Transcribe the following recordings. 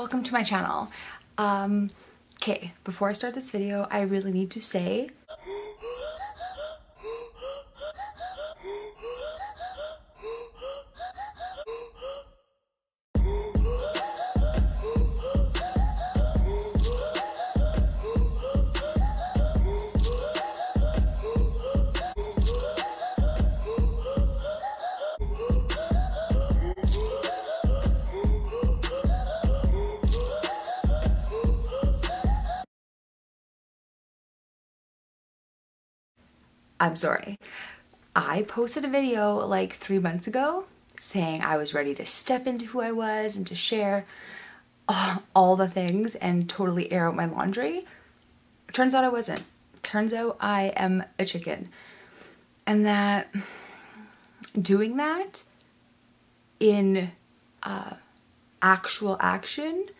Welcome to my channel. Okay, before I start this video, I really need to say I'm sorry. I posted a video like 3 months ago saying I was ready to step into who I was and to share all the things and totally air out my laundry. Turns out I wasn't. Turns out I am a chicken. And that doing that in actual action,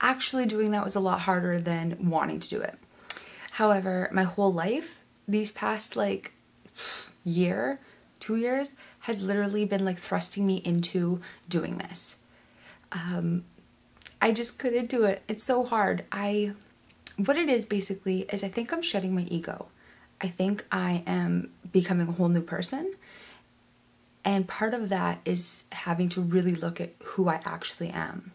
actually doing that was a lot harder than wanting to do it. However, my whole life, these past like year, 2 years, has literally been like thrusting me into doing this. I just couldn't do it. It's so hard. What it is basically is I think I'm shedding my ego. I think I am becoming a whole new person. And part of that is having to really look at who I actually am,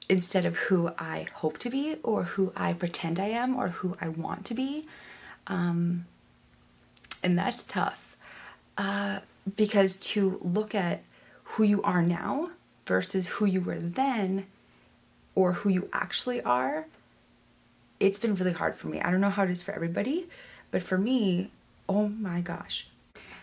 instead of who I hope to be or who I pretend I am or who I want to be. And that's tough, because to look at who you are now versus who you were then or who you actually are, it's been really hard for me. I don't know how it is for everybody, but for me, oh my gosh.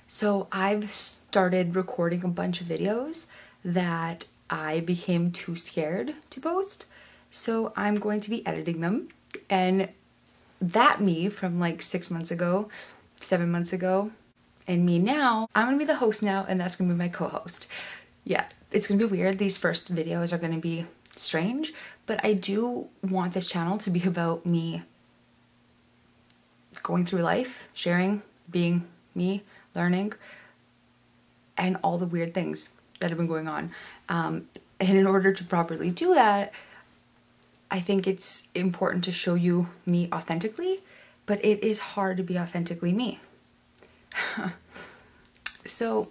So I've started recording a bunch of videos that I became too scared to post. So I'm going to be editing them, and that me from like 6 months ago, 7 months ago, and me now, I'm gonna be the host now, and that's gonna be my co-host. Yeah, it's gonna be weird. These first videos are gonna be strange, but I do want this channel to be about me going through life, sharing, being me, learning, and all the weird things that have been going on. And in order to properly do that, I think it's important to show you me authentically, but it is hard to be authentically me. So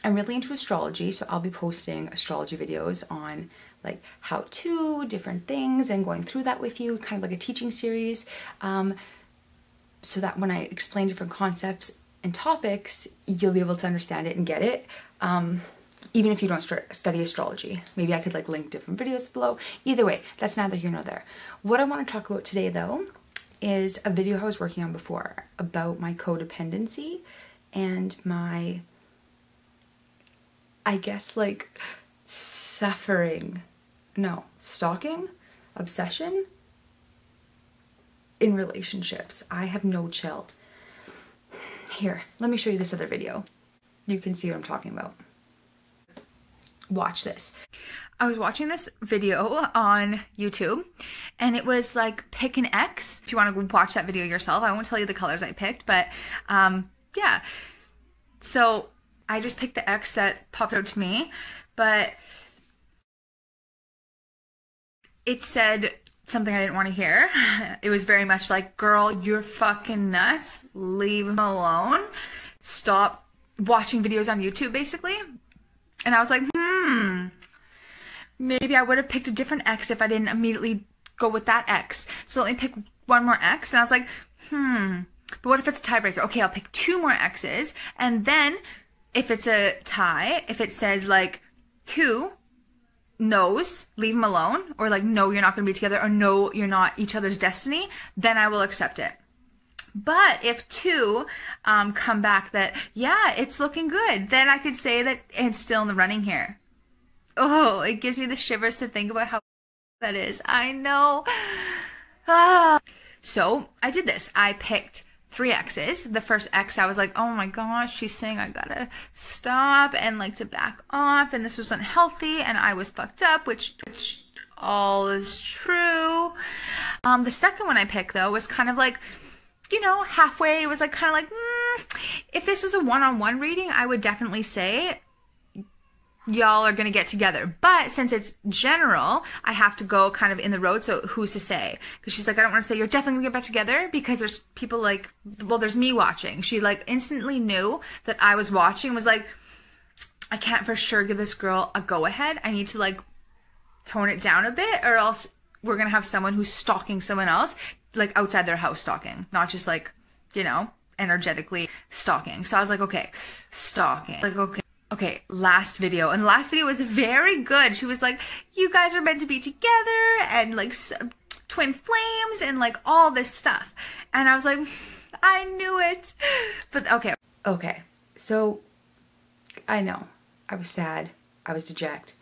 I'm really into astrology, so I'll be posting astrology videos on like how to, different things, and going through that with you, kind of like a teaching series, so that when I explain different concepts and topics, you'll be able to understand it and get it. Even if you don't study astrology. Maybe I could like link different videos below. Either way, that's neither here nor there. What I want to talk about today though is a video I was working on before about my codependency and my, I guess like stalking, obsession in relationships. I have no chill. Here, let me show you this other video. You can see what I'm talking about. Watch this. I was watching this video on YouTube, and it was like pick an X. If you want to go watch that video yourself, I won't tell you the colors I picked, but yeah. So I just picked the X that popped out to me, but it said something I didn't want to hear. It was very much like, girl, you're fucking nuts. Leave him alone. Stop watching videos on YouTube, basically. And I was like, maybe I would have picked a different X if I didn't immediately go with that X. So let me pick one more X. And I was like, but what if it's a tiebreaker? Okay, I'll pick 2 more X's. And then if it's a tie, if it says like 2 no's, leave them alone, or like, no, you're not going to be together, or no, you're not each other's destiny, then I will accept it. But if 2 come back that, yeah, it's looking good, then I could say that it's still in the running here. Oh, it gives me the shivers to think about how that is. I know. So I did this. I picked 3 X's. The first X, I was like, oh my gosh, she's saying I gotta stop and like to back off, and this was unhealthy, and I was fucked up, which all is true. The second one I picked though was kind of like, you know, halfway. It was like kind of like, if this was a one-on-one reading, I would definitely say y'all are gonna get together. But since it's general, I have to go kind of in the road, so who's to say? Because she's like, I don't want to say you're definitely gonna get back together, because there's people like, well, there's me watching. She like instantly knew that I was watching and was like, I can't for sure give this girl a go ahead. I need to like tone it down a bit, or else we're gonna have someone who's stalking someone else, like outside their house stalking, not just like, you know, energetically stalking. So I was like, okay, stalking. Like, okay, last video. And the last video was very good. She was like, you guys are meant to be together, and like twin flames and like all this stuff. And I was like, I knew it. But okay. So I know I was sad. I was dejected.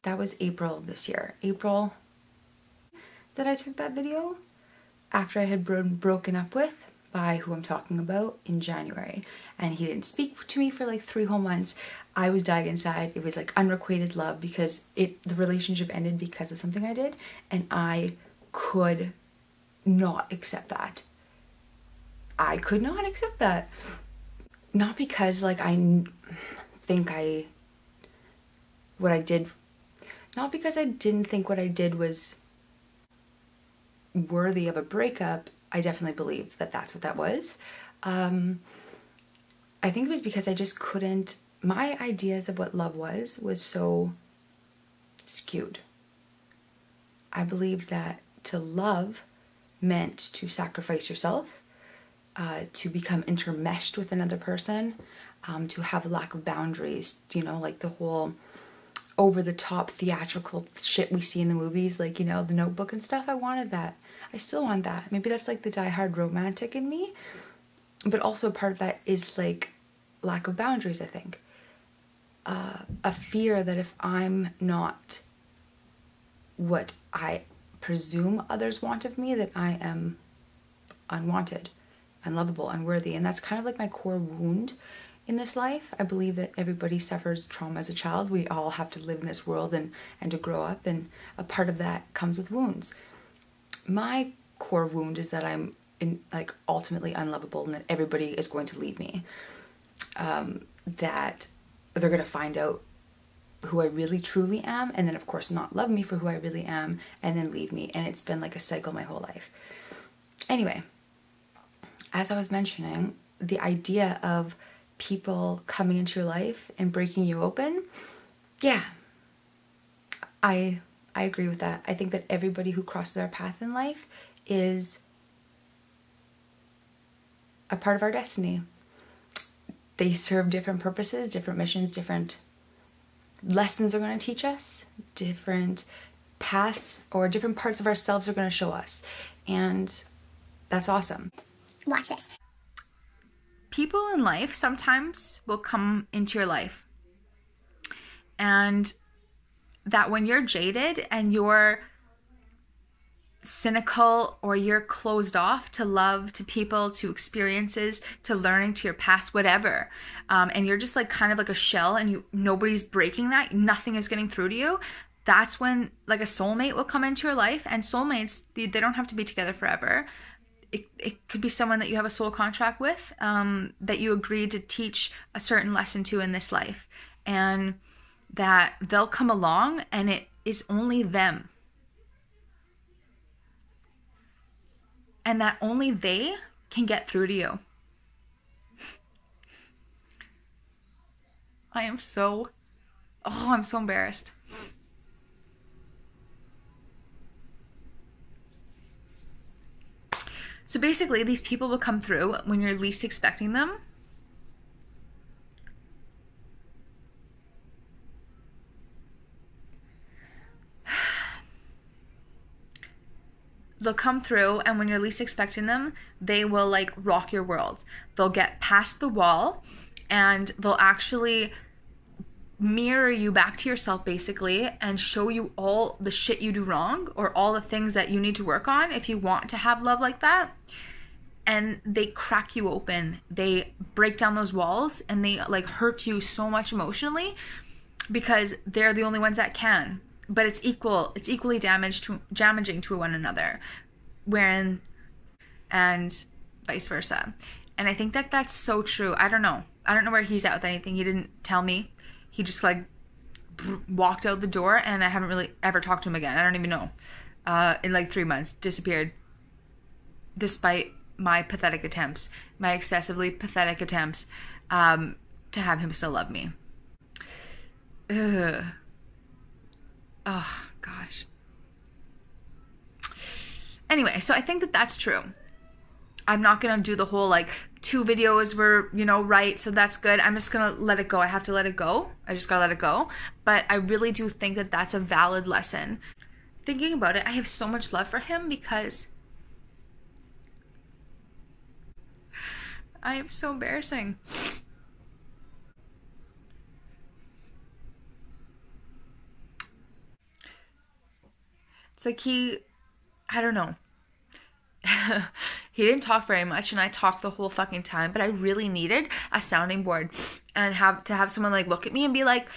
That was April of this year. April that I took that video after I had broken up with by who I'm talking about in January, and he didn't speak to me for like 3 whole months. I was dying inside. It was like unrequited love, because the relationship ended because of something I did, and I could not accept that. I could not accept that. Not because like not because I didn't think what I did was worthy of a breakup. I definitely believe that that's what that was. I think it was because I just couldn't, my ideas of what love was so skewed. I believed that to love meant to sacrifice yourself, to become intermeshed with another person, to have a lack of boundaries, you know, like the whole over-the-top theatrical shit we see in the movies, like, you know, The Notebook and stuff. I wanted that. I still want that. Maybe that's like the die-hard romantic in me, but also part of that is like lack of boundaries, I think. A fear that if I'm not what I presume others want of me, that I am unwanted, unlovable, unworthy. And that's kind of like my core wound in this life. I believe that everybody suffers trauma as a child. We all have to live in this world and to grow up, and a part of that comes with wounds. My core wound is that I'm like ultimately unlovable, and that everybody is going to leave me. That they're going to find out who I really truly am, and then of course not love me for who I really am, and then leave me. And it's been like a cycle my whole life. Anyway, as I was mentioning, the idea of people coming into your life and breaking you open, yeah, I agree with that. I think that everybody who crosses our path in life is a part of our destiny. They serve different purposes, different missions, different lessons they're going to teach us, different paths or different parts of ourselves are going to show us. And that's awesome. Watch this. People in life sometimes will come into your life, and that when you're jaded and you're cynical, or you're closed off to love, to people, to experiences, to learning, to your past, whatever, and you're just like kind of like a shell, and nobody's breaking that, nothing is getting through to you, that's when like a soulmate will come into your life. And soulmates, they don't have to be together forever. It could be someone that you have a soul contract with, that you agreed to teach a certain lesson to in this life, and that they'll come along and it is only them. And that only they can get through to you. I'm so embarrassed. So basically, these people will come through when you're least expecting them. They'll come through, and when you're least expecting them, they will like rock your world. They'll get past the wall, and they'll actually mirror you back to yourself basically, and show you all the shit you do wrong, or all the things that you need to work on if you want to have love like that. And they crack you open. They break down those walls, and they like hurt you so much emotionally, because they're the only ones that can. But it's equally damaging to one another, and vice versa. And I think that that's so true. I don't know where he's at with anything. He didn't tell me. he just like walked out the door, and I haven't really ever talked to him again. I don't even know. In like 3 months, disappeared. Despite my pathetic attempts, my excessively pathetic attempts, to have him still love me. Ugh. Oh, gosh. Anyway, so I think that that's true. I'm not gonna do the whole like 2 videos were, you know, right, so that's good. I'm just gonna let it go. I have to let it go. I just gotta let it go. But I really do think that that's a valid lesson. Thinking about it, I have so much love for him because I am so embarrassing. It's like I don't know. He didn't talk very much, and I talked the whole fucking time, but I really needed a sounding board and have someone like look at me and be like,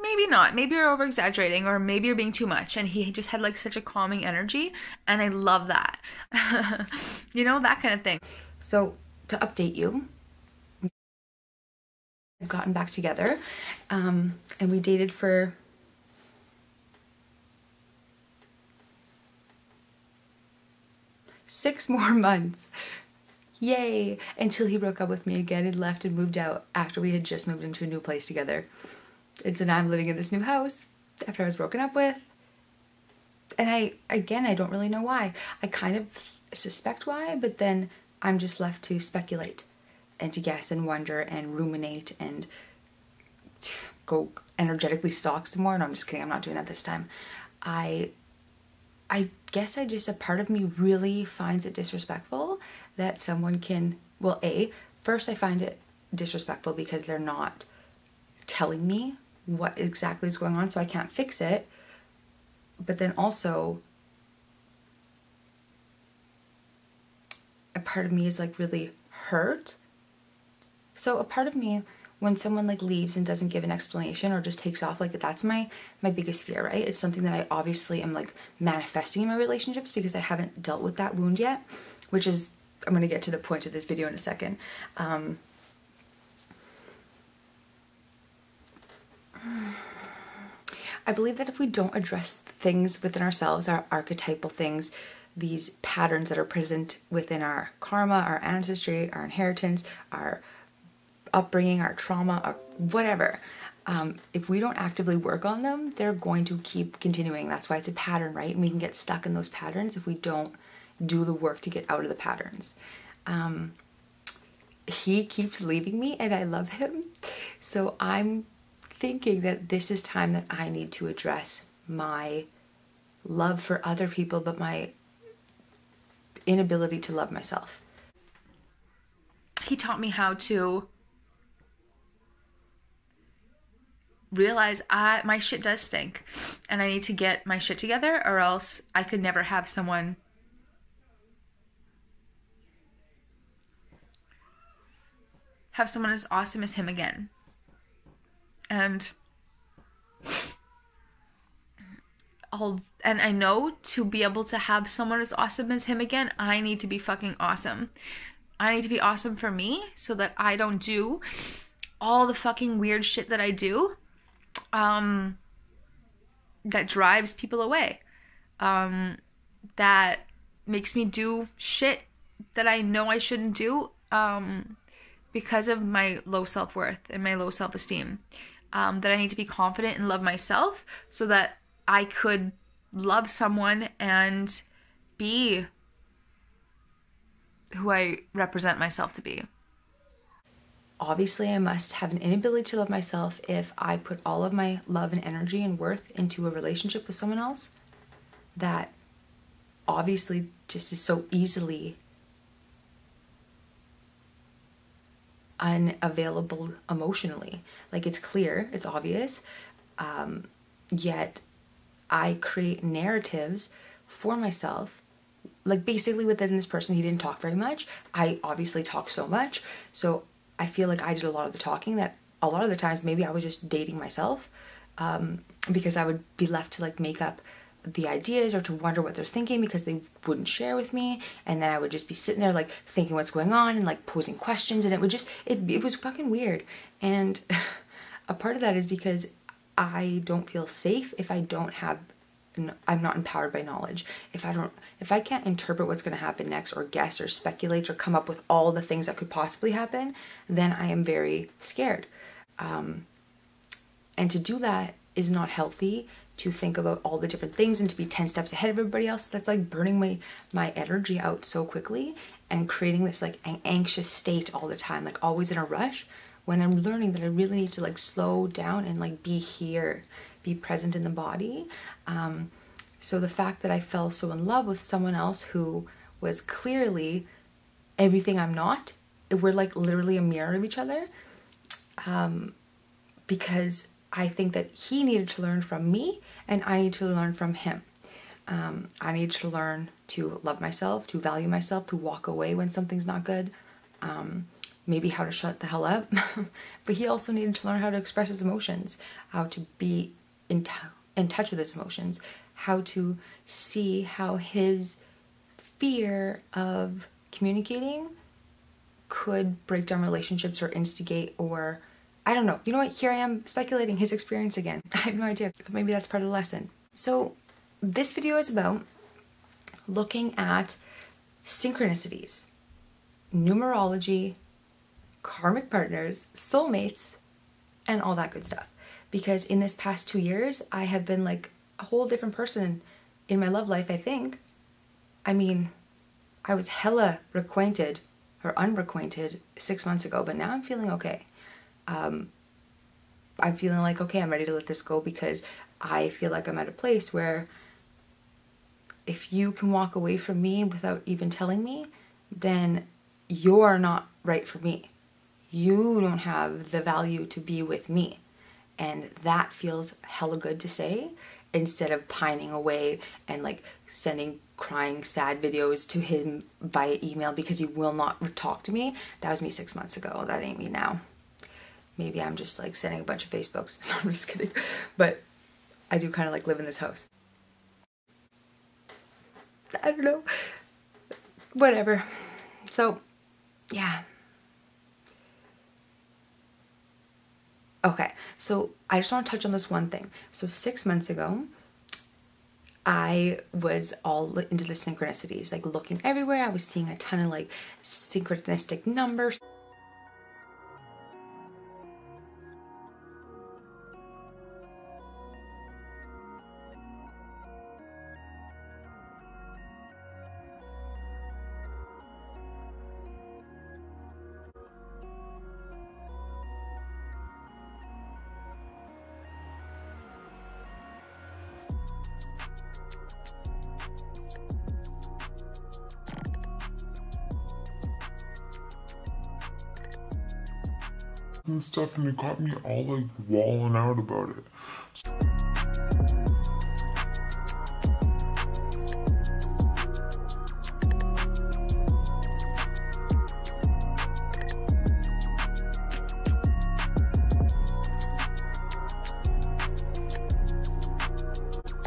maybe not, maybe you're over exaggerating, or maybe you're being too much. And he just had like such a calming energy, and I love that. You know, that kind of thing. So to update you, we've gotten back together, and we dated for 6 more months. Yay! Until he broke up with me again and left and moved out after we had just moved into a new place together. And so now I'm living in this new house after I was broken up with. And I don't really know why. I kind of suspect why, but then I'm just left to speculate and to guess and wonder and ruminate and go energetically stalk some more. No, I'm just kidding. I'm not doing that this time. I guess a part of me really finds it disrespectful that someone can, well, first I find it disrespectful because they're not telling me what exactly is going on, so I can't fix it. But then also, a part of me is like really hurt. So a part of me, when someone like leaves and doesn't give an explanation or just takes off, like that's my biggest fear, right? It's something that I obviously am like manifesting in my relationships because I haven't dealt with that wound yet, which is, I'm going to get to the point of this video in a second. I believe that if we don't address things within ourselves, our archetypal things, these patterns that are present within our karma, our ancestry, our inheritance, our upbringing, our trauma, or whatever, if we don't actively work on them, they're going to keep continuing. That's why it's a pattern, right? And we can get stuck in those patterns if we don't do the work to get out of the patterns. He keeps leaving me and I love him. So I'm thinking that this is time that I need to address my love for other people, but my inability to love myself. He taught me how to realize my shit does stink and I need to get my shit together, or else I could never have someone as awesome as him again. And I know to be able to have someone as awesome as him again, I need to be fucking awesome. I need to be awesome for me so that I don't do all the fucking weird shit that I do that drives people away, that makes me do shit that I know I shouldn't do because of my low self-worth and my low self-esteem, that I need to be confident and love myself so that I could love someone and be who I represent myself to be. Obviously, I must have an inability to love myself if I put all of my love and energy and worth into a relationship with someone else that obviously just is so easily unavailable emotionally. Like, it's clear, it's obvious, yet I create narratives for myself. Like, basically within this person, he didn't talk very much. I obviously talk so much, so I feel like I did a lot of the talking, that a lot of the times maybe I was just dating myself, because I would be left to like make up the ideas or to wonder what they're thinking because they wouldn't share with me, and then I would just be sitting there like thinking what's going on and like posing questions, and it was fucking weird. And a part of that is because I don't feel safe if I don't have, I'm not empowered by knowledge. If I can't interpret what's going to happen next, or guess or speculate or come up with all the things that could possibly happen, then I am very scared. And to do that is not healthy, to think about all the different things and to be 10 steps ahead of everybody else. That's like burning my energy out so quickly and creating this like an anxious state all the time, like always in a rush, when I'm learning that I really need to like slow down and like be here, be present in the body. So the fact that I fell so in love with someone else who was clearly everything I'm not, we're like literally a mirror of each other, because I think that he needed to learn from me and I need to learn from him. I need to learn to love myself, to value myself, to walk away when something's not good, maybe how to shut the hell up. But he also needed to learn how to express his emotions, how to be in touch with his emotions, how to see how his fear of communicating could break down relationships or instigate, or I don't know. You know what? Here I am speculating his experience again. I have no idea. Maybe that's part of the lesson. So this video is about looking at synchronicities, numerology, karmic partners, soulmates, and all that good stuff. Because in this past 2 years, I have been like a whole different person in my love life, I think. I mean, I was hella reacquainted or unreacquainted 6 months ago, but now I'm feeling okay. I'm feeling like, okay, I'm ready to let this go, because I feel like I'm at a place where if you can walk away from me without even telling me, then you're not right for me. You don't have the value to be with me. And that feels hella good to say, instead of pining away and like sending crying sad videos to him via email because he will not talk to me. That was me 6 months ago. That ain't me now. Maybe I'm just like sending a bunch of Facebooks. No, I'm just kidding. But I do kind of like live in this house. I don't know. Whatever. So, yeah. Okay, so I just want to touch on this one thing. So 6 months ago, I was all into the synchronicities, like looking everywhere. I was seeing a ton of like synchronistic numbers. And stuff, and it got me all like walling out about it.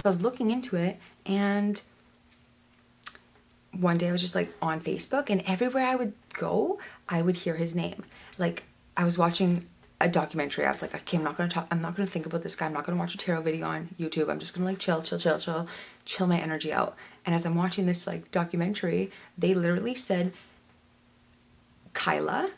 I was looking into it, and one day I was just like on Facebook, and everywhere I would go, I would hear his name. Like, I was watching a documentary. I was like, okay, I'm not gonna think about this guy. I'm not gonna watch a tarot video on YouTube. I'm just gonna like chill my energy out. And as I'm watching this like documentary, they literally said Kyla.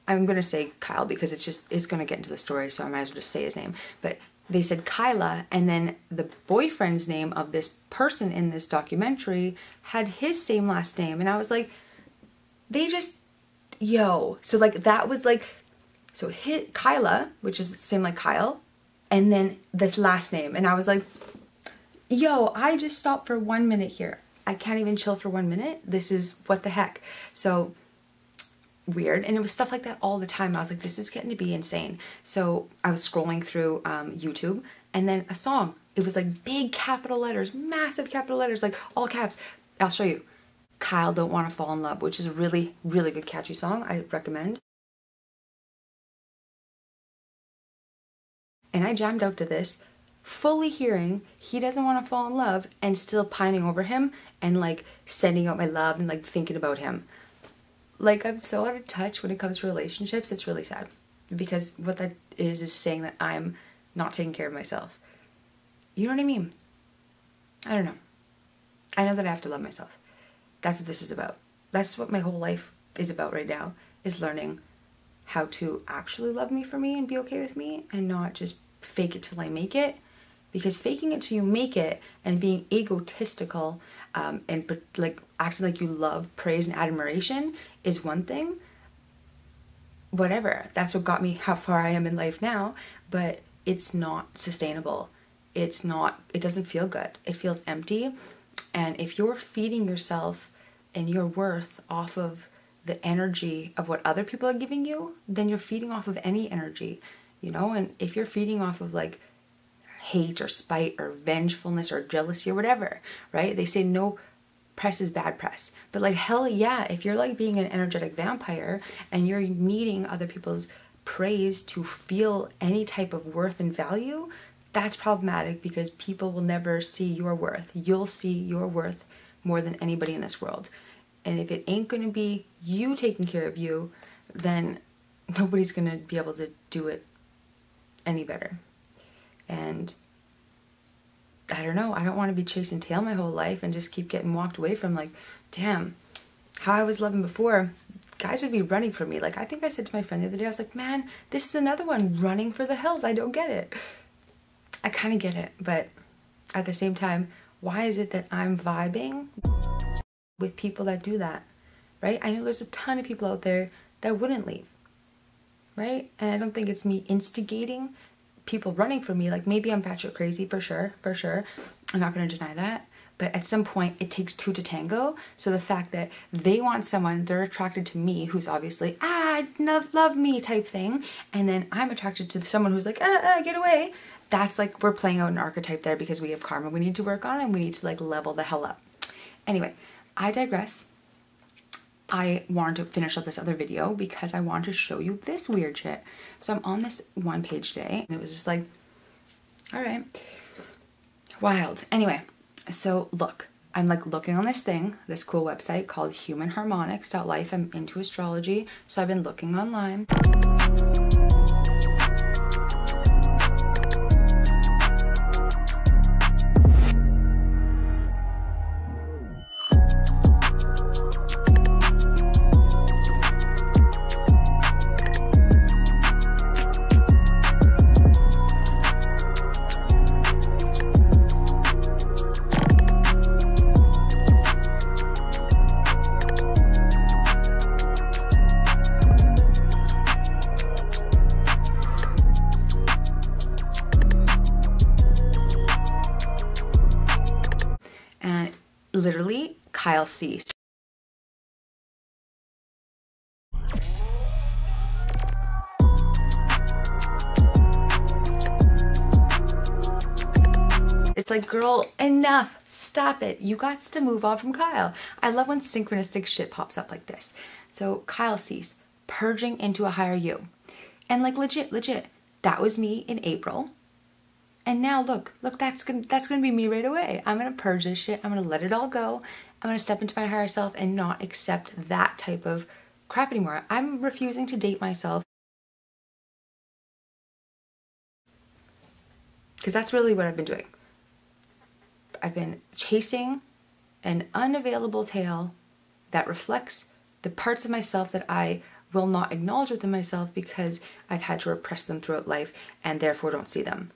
I'm gonna say Kyle because it's gonna get into the story, so I might as well just say his name. But they said Kyla, and then the boyfriend's name of this person in this documentary had his same last name. And I was like, they just, yo. So like that was like, so hit Kyla, which is the same like Kyle, and then this last name. And I was like, yo, I just stopped for 1 minute here. I can't even chill for 1 minute. This is what the heck. So weird. And it was stuff like that all the time. I was like, this is getting to be insane. So I was scrolling through YouTube, and then a song. It was like big capital letters, massive capital letters, like all caps. I'll show you. Kyle Don't Want to Fall in Love, which is a really, really good catchy song. I recommend. And I jammed out to this, fully hearing he doesn't want to fall in love, and still pining over him and like sending out my love and like thinking about him. Like, I'm so out of touch when it comes to relationships. It's really sad. because what that is saying that I'm not taking care of myself. You know what I mean? I don't know. I know that I have to love myself. That's what this is about. That's what my whole life is about right now, is learning how to actually love me for me and be okay with me, and not just fake it till I make it. Because faking it till you make it and being egotistical and like acting like you love praise and admiration is one thing. Whatever. That's what got me how far I am in life now, but it's not sustainable. It doesn't feel good. It feels empty. And if you're feeding yourself and your worth off of the energy of what other people are giving you, then you're feeding off of any energy, you know? And if you're feeding off of like hate or spite or vengefulness or jealousy or whatever, right? They say no press is bad press. But like, hell yeah, if you're like being an energetic vampire and you're needing other people's praise to feel any type of worth and value, that's problematic, because people will never see your worth. You'll see your worth more than anybody in this world. And if it ain't going to be you taking care of you, then nobody's going to be able to do it any better. And I don't know, I don't want to be chasing tail my whole life and just keep getting walked away from. Like, damn, how I was loving before, guys would be running for me. Like, I think I said to my friend the other day, I was like, man, this is another one running for the hills. I don't get it. I kind of get it, but at the same time, why is it that I'm vibing with people that do that, right? I know there's a ton of people out there that wouldn't leave, right? And I don't think it's me instigating people running from me. Like, maybe I'm batshit crazy, for sure. I'm not going to deny that. But at some point, it takes two to tango. So the fact that they want someone, they're attracted to me, who's obviously, love me type thing. And then I'm attracted to someone who's like, get away. That's like, we're playing out an archetype there, because we have karma we need to work on, and we need to like level the hell up. Anyway, I digress. I wanted to finish up this other video because I wanted to show you this weird shit. So I'm on this one page today, and it was just like, all right, wild. Anyway, so look, I'm like looking on this thing, this cool website called humanharmonics.life. I'm into astrology, so I've been looking online. Literally, Kyle C. It's like, girl, enough. Stop it. You got to move on from Kyle. I love when synchronistic shit pops up like this. So Kyle Cease, purging into a higher you. And like, legit, that was me in April. And now look, that's gonna be me right away. I'm gonna purge this shit. I'm gonna let it all go. I'm gonna step into my higher self and not accept that type of crap anymore. I'm refusing to date myself, because that's really what I've been doing. I've been chasing an unavailable tail that reflects the parts of myself that I will not acknowledge within myself because I've had to repress them throughout life and therefore don't see them.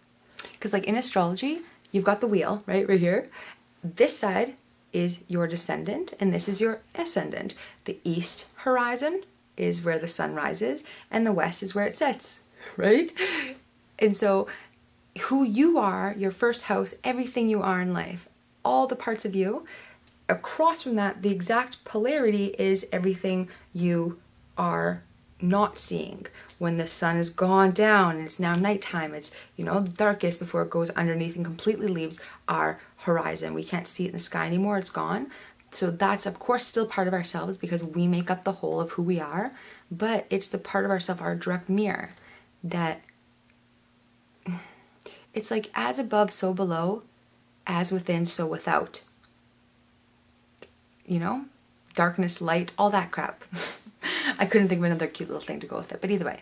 Because like in astrology, you've got the wheel, right here. This side is your descendant and this is your ascendant. The east horizon is where the sun rises and the west is where it sets, right? And so who you are, your first house, everything you are in life, all the parts of you, across from that, the exact polarity is everything you are not seeing. When the sun has gone down and it's now nighttime, it's, you know, darkest before it goes underneath and completely leaves our horizon. We can't see it in the sky anymore, it's gone. So that's of course still part of ourselves because we make up the whole of who we are, but it's the part of ourselves, our direct mirror, that it's like as above, so below, as within, so without. You know? Darkness, light, all that crap. I couldn't think of another cute little thing to go with it. But either way,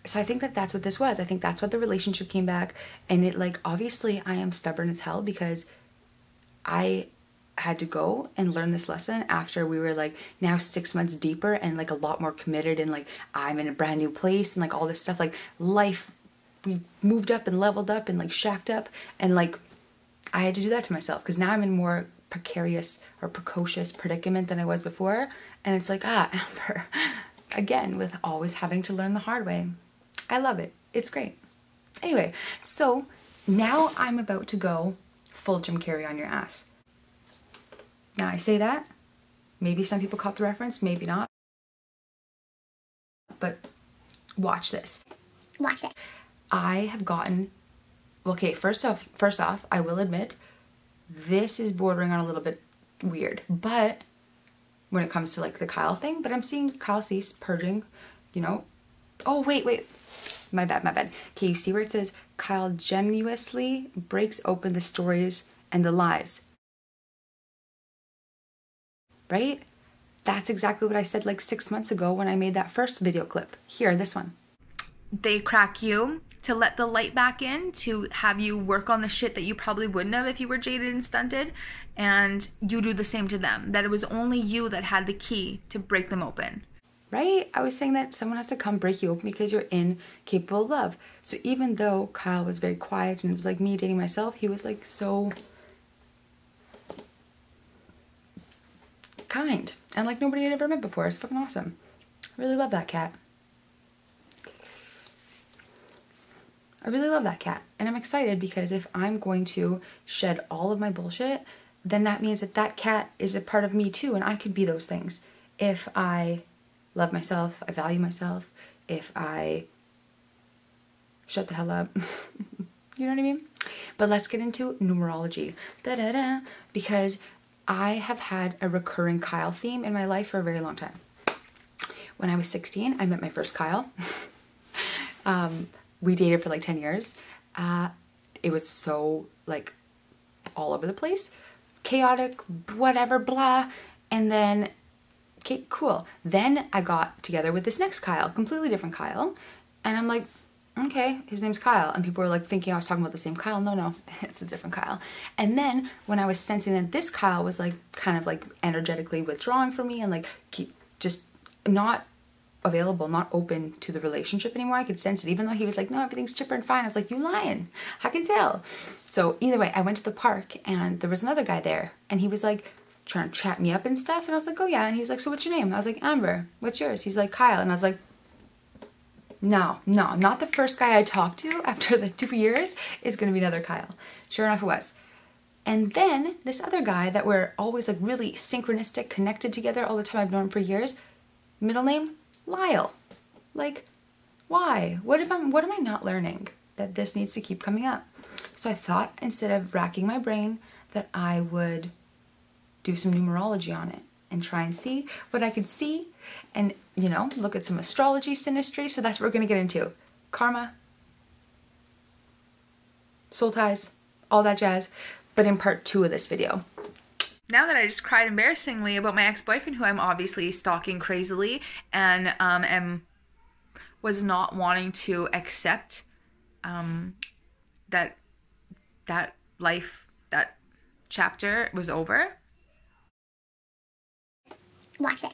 so I think that that's what this was. I think that's what the relationship came back. And it, like, obviously I am stubborn as hell because I had to go and learn this lesson after we were like now 6 months deeper and like a lot more committed, and like I'm in a brand new place and like all this stuff, like life, we moved up and leveled up and like shacked up, and like I had to do that to myself because now I'm in more precarious or precocious predicament than I was before. And it's like, Amber, again, with always having to learn the hard way. I love it. It's great. Anyway, so now I'm about to go full Jim Carrey on your ass. Now I say that, maybe some people caught the reference, maybe not. But watch this. Watch this. I have gotten, okay, first off, I will admit, this is bordering on a little bit weird, but when it comes to like the Kyle thing, but I'm seeing Kyle Cease purging, you know. Oh, wait. My bad. Okay, you see where it says Kyle genuinely breaks open the stories and the lies. Right? That's exactly what I said like 6 months ago when I made that first video clip. Here, this one. They crack you to let the light back in, to have you work on the shit that you probably wouldn't have if you were jaded and stunted, and you do the same to them. That it was only you that had the key to break them open. Right? I was saying that someone has to come break you open because you're incapable of love. So even though Kyle was very quiet and it was like me dating myself, he was like so kind and like nobody had ever met before. It's fucking awesome. I really love that cat. I really love that cat. And I'm excited because if I'm going to shed all of my bullshit, then that means that that cat is a part of me too, and I could be those things. If I love myself, I value myself, if I shut the hell up. You know what I mean? But let's get into numerology. Da-da-da. Because I have had a recurring Kyle theme in my life for a very long time. When I was 16, I met my first Kyle. We dated for like 10 years. It was so like all over the place, chaotic, whatever, blah. And then, okay, cool. Then I got together with this next Kyle, completely different Kyle. And I'm like, okay, his name's Kyle. And people were like thinking I was talking about the same Kyle. No, it's a different Kyle. And then when I was sensing that this Kyle was like kind of like energetically withdrawing from me and like just not available, not open to the relationship anymore, I could sense it, even though he was like, no, everything's chipper and fine. I was like, you lying, I can tell. So either way, I went to the park and there was another guy there and he was like trying to chat me up and stuff, and I was like, oh yeah. And he's like, so what's your name? I was like, Amber. What's yours? He's like, Kyle. And I was like, no, not the first guy I talked to after the 2 years is gonna be another Kyle. Sure enough, it was. And then this other guy that we're always like really synchronistic, connected together all the time, I've known him for years, middle name Lyle. Like, why? What am I not learning that this needs to keep coming up? So I thought, instead of racking my brain, that I would do some numerology on it and try and see what I could see, and, you know, look at some astrology synastry. So that's what we're gonna get into. Karma, soul ties, all that jazz, but in part 2 of this video. Now that I just cried embarrassingly about my ex-boyfriend, who I'm obviously stalking crazily, and was not wanting to accept that life, that chapter was over. Watch this.